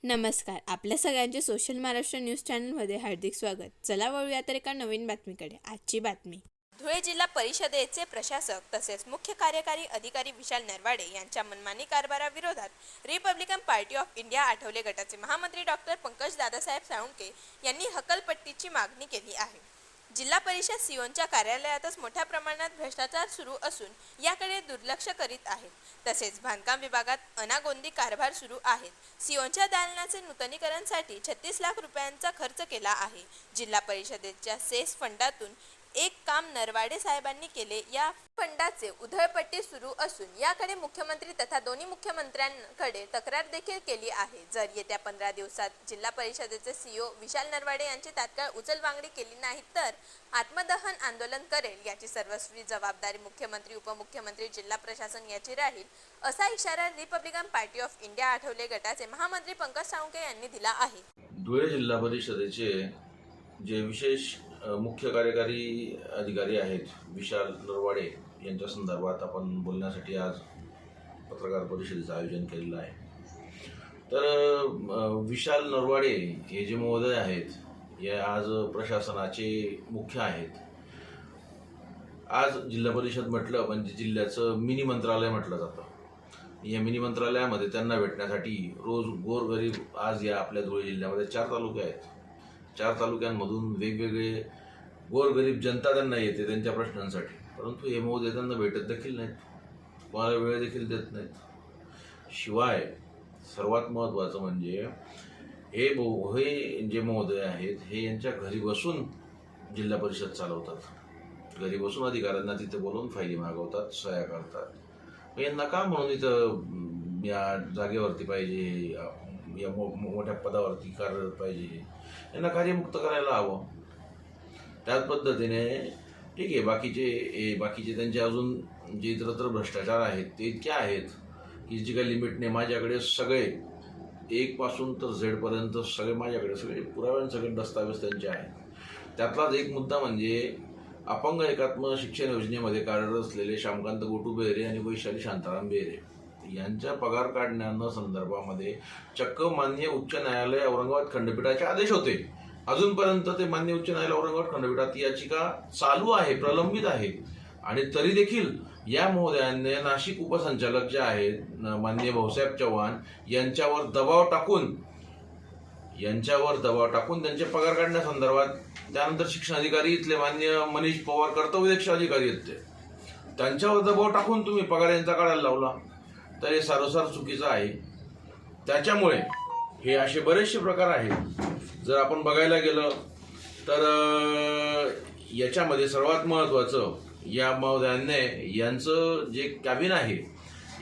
नमस्कार. आपल्या सगळ्यांचे सोशल महाराष्ट्र न्यूज चॅनलमध्ये हार्दिक स्वागत. चला वळूया तर एका नवीन बातमीकडे. आजची बातमी. धुळे जिल्हा परिषदेचे प्रशासक तसेच मुख्य कार्यकारी अधिकारी विशाल नरवाडे यांच्या मनमानी कारभाराविरोधात Republican Party of India Athawale गटाचे महामंत्री डॉक्टर पंकज दादासाहेब साळुंके यांनी हकालपट्टीची मागणी केली आहे. जिल्हा परिषद सीओच्या कार्यालयातच मोठ्या प्रमाणात भ्रष्टाचार सुरू असून याकडे दुर्लक्ष करीत आहेत. तसेच बांधकाम विभागात अनागोंदी कारभार सुरू आहेत. सीओच्या दालनाचे नूतनीकरणासाठी 36 लाख रुपयांचा खर्च केला आहे. जिल्हा परिषदेच्या सेस फंडातून एक काम नरवाडे साहेबांनी केले. या फंडाचे उधळपट्टी सुरू असून याकडे मुख्यमंत्री तथा दोन्ही मुख्यमंत्र्यांकडे तक्रार देखील केली आहे. जर येत्या 15 दिवसात जिल्हा परिषदेचे सीओ विशाल नरवाडे यांची तात्काळ उचलबांगडी केली नाही तर आत्मदहन आंदोलन करेल. याची सर्वस्वी जबाबदारी मुख्यमंत्री, उपमुख्यमंत्री, जिल्हा प्रशासन याची राहील, असा इशारा Republican Party of India Athawale गटाचे महामंत्री पंकज साळुंके यांनी दिला आहे. धुळे जिल्हा परिषदेचे जे विशेष मुख्य कार्यकारी अधिकारी आहेत विशाल नरवाडे यांच्या संदर्भात आपण बोलण्यासाठी आज पत्रकार परिषदेचं आयोजन केलेलं आहे. तर विशाल नरवाडे हे जे महोदय आहेत हे आज प्रशासनाचे मुख्य आहेत. आज जिल्हा परिषद म्हटलं म्हणजे जिल्ह्याचं मिनी मंत्रालय म्हटलं जातं. या मिनी मंत्रालयामध्ये त्यांना भेटण्यासाठी रोज गोरगरीब आज या आपल्या धुळे जिल्ह्यामध्ये 4 तालुके आहेत. 4 तालुक्यांमधून वेगवेगळे गोरगरीब जनता त्यांना येते त्यांच्या प्रश्नांसाठी, परंतु हे महोदय त्यांना भेटत देखील नाहीत, कोणाला वेळ देखील देत नाहीत. शिवाय सर्वात महत्त्वाचं म्हणजे हे जे महोदय आहेत हे यांच्या घरी बसून जिल्हा परिषद चालवतात. घरी बसून अधिकाऱ्यांना तिथे बोलवून फायली मागवतात, सह्या करतात. यांना का म्हणून इथं या जागेवरती पाहिजे, या मोठ्या पदावरती कार्यरत पाहिजे, यांना कार्यमुक्त करायला हवं. त्याच पद्धतीने ठीक आहे, बाकीचे त्यांचे अजून जे इतरत्र भ्रष्टाचार आहेत ते इतके आहेत की जी काही लिमिट नाही. माझ्याकडे सगळे 1 पासून तर Z पर्यंत सगळे माझ्याकडे सगळे पुरावे सगळे दस्तावेज त्यांचे आहेत. त्यातलाच एक मुद्दा म्हणजे अपंग एकात्म शिक्षण योजनेमध्ये कार्यरत असलेले श्यामकांत गोटू बेहरे आणि वैशाली शांताराम बेहरे यांच्या पगार काढण्यानं संदर्भामध्ये चक्क मान्य उच्च न्यायालय औरंगाबाद खंडपीठाचे आदेश होते. अजूनपर्यंत ते मान्य उच्च न्यायालय औरंगाबाद खंडपीठात याचिका चालू आहे, प्रलंबित आहे. आणि तरी देखील या महोदयांनी नाशिक उपसंचालक जे आहेत माननीय भाऊसाहेब चव्हाण यांच्यावर दबाव टाकून त्यांचे पगार काढण्यासंदर्भात, त्यानंतर शिक्षण अधिकारी इथले माननीय मनीष पवार कर्तव्यदक्ष अधिकारी आहेत त्यांच्यावर दबाव टाकून तुम्ही पगार यांचा काढायला लावला, तर हे सारोसार चुकीचं आहे. त्याच्यामुळे हे असे बरेचसे प्रकार आहेत. जर आपण बघायला गेलं तर याच्यामध्ये सर्वात महत्त्वाचं या महोदयांनी यांचं जे कॅबिन आहे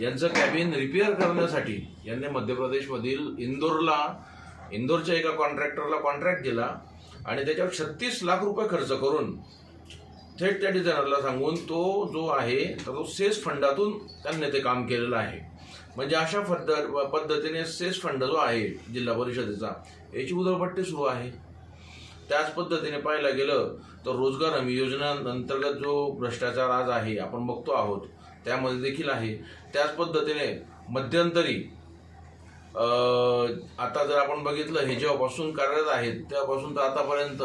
यांचं कॅबिन रिपेअर करण्यासाठी यांनी मध्य प्रदेशमधील इंदोरच्या एका कॉन्ट्रॅक्टरला कॉन्ट्रॅक्ट दिला आणि त्याच्यावर 36 लाख रुपये खर्च करून थेट त्या डिझायनरला सांगून तो जो आहे तर तो सेस फंडातून त्यांनी ते काम केलेलं आहे. म्हणजे अशा पद्धतीने सेस फंड जो आहे जिल्हा परिषदेचा याची उधळपट्टी सुरू आहे. त्याच पद्धतीने पाहायला गेलं तर रोजगार हमी योजना अंतर्गत जो भ्रष्टाचार आज आहे आपण बघतो आहोत त्यामध्ये देखील आहे. त्याच पद्धतीने मध्यंतरी आता जर आपण बघितलं हे जेव्हापासून कार्यरत आहेत तेव्हापासून तर आतापर्यंत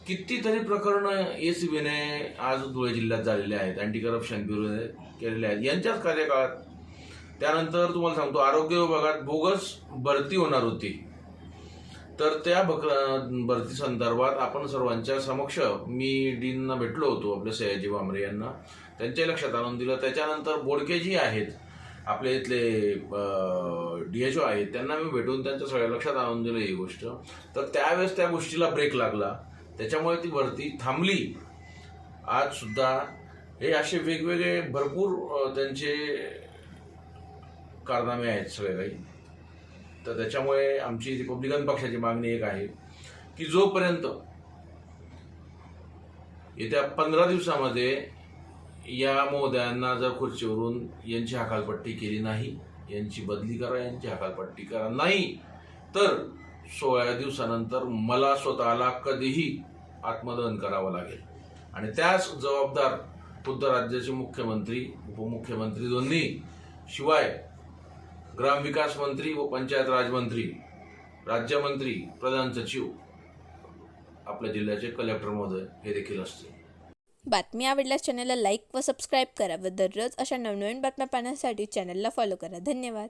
कितीतरी प्रकरणं ACBने आज धुळे जिल्ह्यात झालेले आहेत, अँटी करप्शन ब्युरोने केलेले आहेत यांच्याच कार्यकाळात. त्यानंतर तुम्हाला सांगतो आरोग्य विभागात बोगस भरती होणार होती, तर त्या भरती संदर्भात आपण सर्वांच्या समक्ष मी डीनना भेटलो होतो, आपल्या सयाजी वामरे यांना, त्यांच्या लक्षात आणून दिलं. त्याच्यानंतर बोडके जी आहेत आपले इथले DHO आहेत त्यांना मी भेटून त्यांच्या सगळ्या लक्षात आणून दिलं ही गोष्ट. तर त्यावेळेस त्या गोष्टीला ब्रेक लागला, त्याच्यामुळे ती भरती थांबली. आज सुद्धा हे असे वेगवेगळे भरपूर त्यांचे कारनामे आहेत सगळे काही. तर त्याच्यामुळे आमची रिपब्लिकन पक्षाची मागणी एक आहे की जोपर्यंत येत्या 15 दिवसामध्ये या महोदयांना जर खुर्चीवरून यांची हकालपट्टी केली नाही, यांची बदली करा, यांची हकालपट्टी करा नाही, तर 16 दिवसानंतर मला स्वतःला कधीही आत्मदहन करावं लागेल. आणि त्याच जबाबदार खुद्द राज्याचे मुख्यमंत्री, उपमुख्यमंत्री दोन्ही, शिवाय ग्रामविकास मंत्री व पंचायत राज मंत्री राज्यमंत्री, प्रधान सचिव, आपल्या जिल्ह्याचे कलेक्टर महोदय हे देखील असतील. बातमी आवडल्यास चॅनलला लाईक व सबस्क्राईब करा व दररोज अशा नवनवीन बातम्या पाहण्यासाठी चॅनलला फॉलो करा. धन्यवाद.